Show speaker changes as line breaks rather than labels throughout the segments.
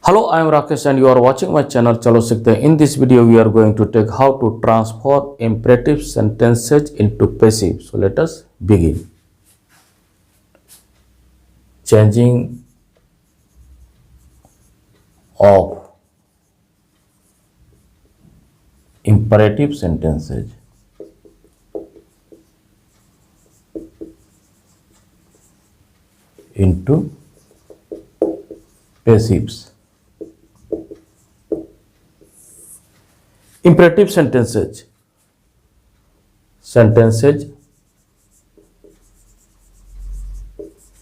Hello, I am Rakesh and you are watching my channel Chalo Sekhte hain. In this video, we are going to take how to transform imperative sentences into passive. So let us begin. Changing of imperative sentences into passives. Imperative sentences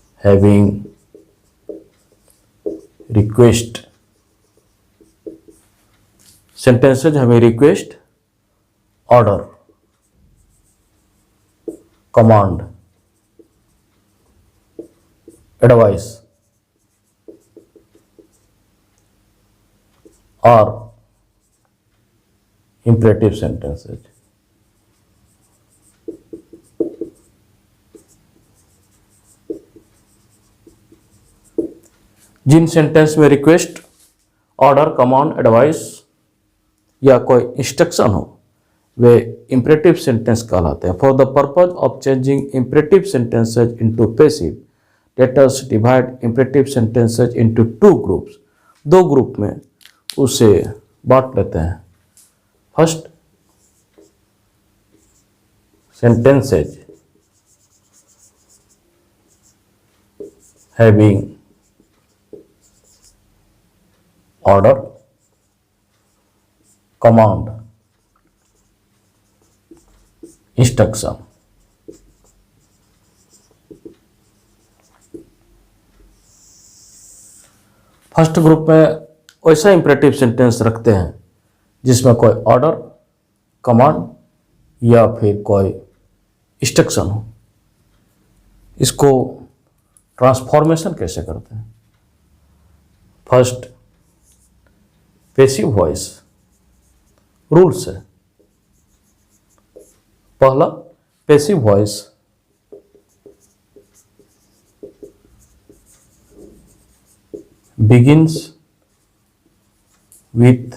having request, order, command, advice or imperative sentences. जिन sentence में request, order, command, advice या कोई instruction हो वे imperative sentence कहलाते हैं. For the purpose of changing imperative sentences into passive, let us divide imperative sentences into two groups. दो group में उसे बांट लेते हैं. First, sentences having order, command, instruction. First group में वैसा इंपरेटिव सेंटेंस रखते हैं जिसमें कोई ऑर्डर, कमांड या फिर कोई इंस्ट्रक्शन हो. इसको ट्रांसफॉर्मेशन कैसे करते हैं? फर्स्ट, पैसिव वॉइस रूल्स है. पहला, passive voice begins with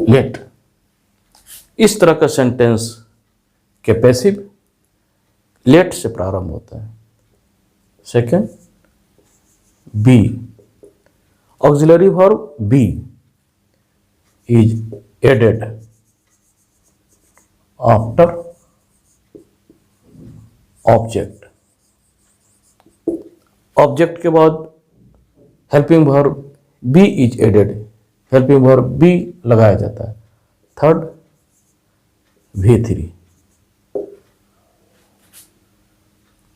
let. इस तरह का सेंटेंस के पैसिव लेट से प्रारंभ होता है. Second, be, auxiliary verb be is added after object. Object के बाद helping verb be is added, helping verb be लगाया जाता है. Third, V3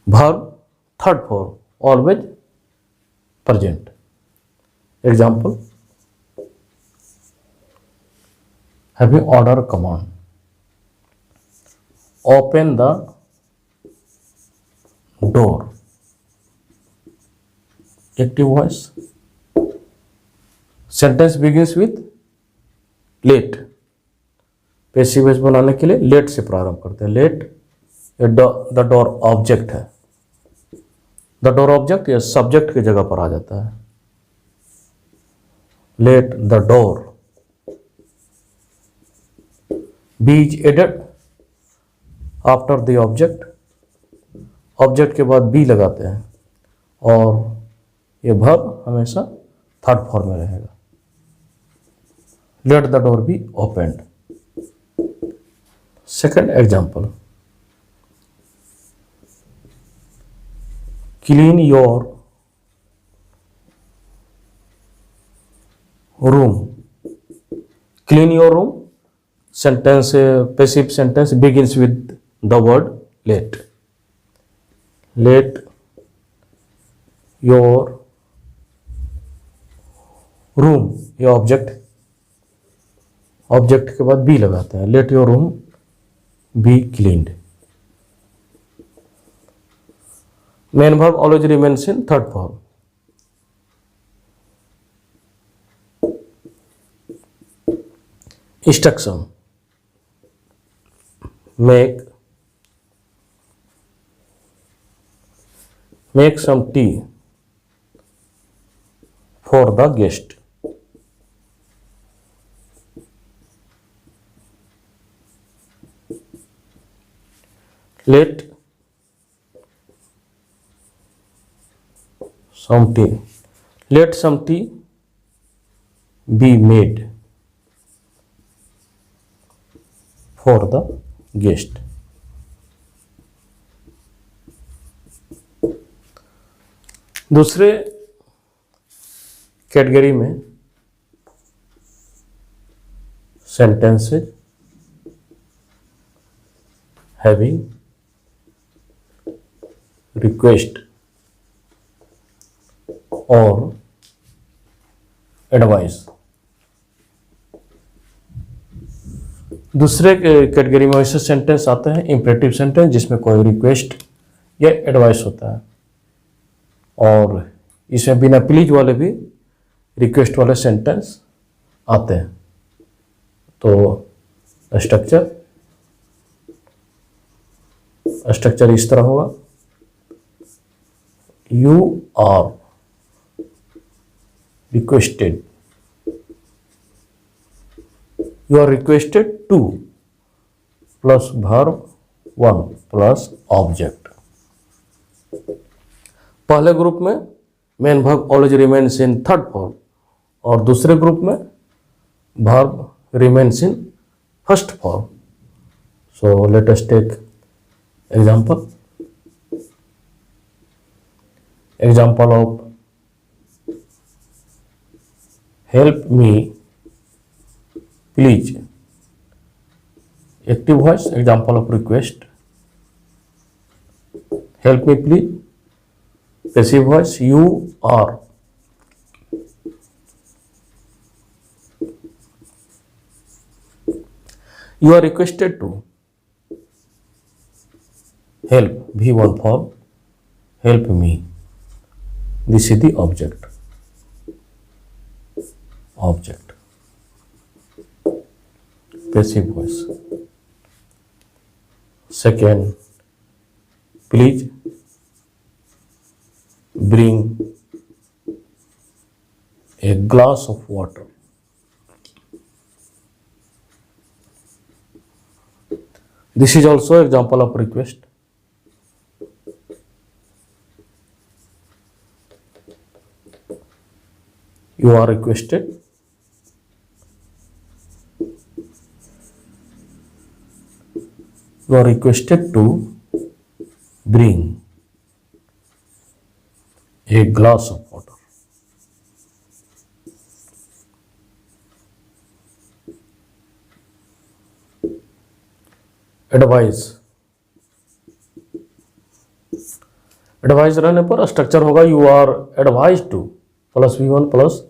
verb third form always present. Example, having order, command, open the door. Active voice. Sentence begins with let. Passive voice बनाने के लिए let से प्रारंभ करते हैं. लेट, द डोर ऑब्जेक्ट है. द डोर ऑब्जेक्ट या सब्जेक्ट की जगह पर आ जाता है. Let the door. Be is added after the object. Object के बाद बी लगाते हैं और ये वर्ब हमेशा थर्ड फॉर्म में रहेगा. Let the door be opened. Second example, clean your room. Clean your room sentence, passive sentence begins with the word let. Let your room, ये ऑब्जेक्ट के बाद बी लगाते हैं. Let your room be cleaned. Main verb always remains in third form. Instruction, make some tea, for the guest. Let some tea. Let some tea be made for the guest. दूसरे category में sentences having request और advice. दूसरे category में ऐसे sentence आते हैं imperative sentence जिसमें कोई रिक्वेस्ट या एडवाइस होता है, और इसमें बिना प्लीज वाले भी रिक्वेस्ट वाले सेंटेंस आते हैं। तो स्ट्रक्चर इस तरह होगा, you are requested, you are requested to plus verb 1 plus object. पहले ग्रुप में main verb always remains in third form और दूसरे ग्रुप में verb remains in first form. So let us take example of help me please, active voice. Example of request help me please, passive voice you are. You are requested to help, V1 form, help me. This is the object. Passive voice. Second, please bring a glass of water. This is also example of request. You are requested to bring a glass of water. Advice रहने पर structure होगा you are advise to plus V1 plus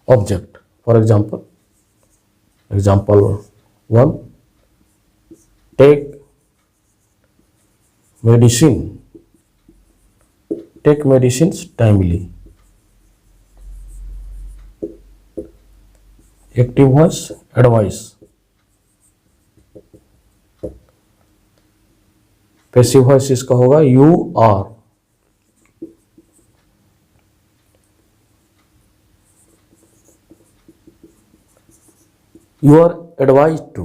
object. For example 1, take medicine timely. Active voice advice. Passive voice इसका होगा you are. You are advised to,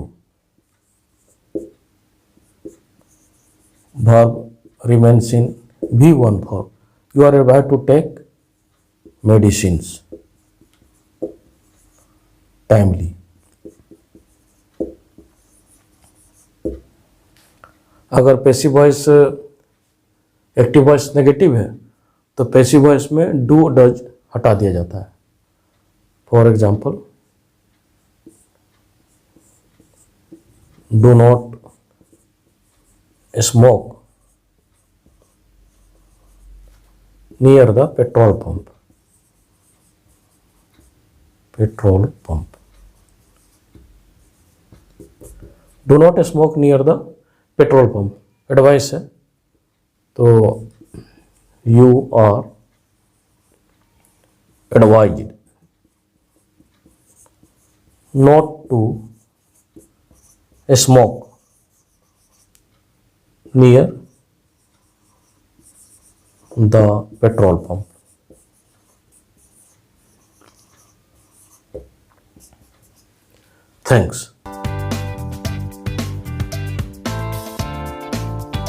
verb remains in V1 form. You are advised to take medicines timely. अगर passive voice active voice negative है तो passive voice में do does हटा दिया जाता है। For example do not smoke near the petrol pump. Do not smoke near the petrol pump. Advice है तो you are advised not to smoke near the petrol pump. Thanks.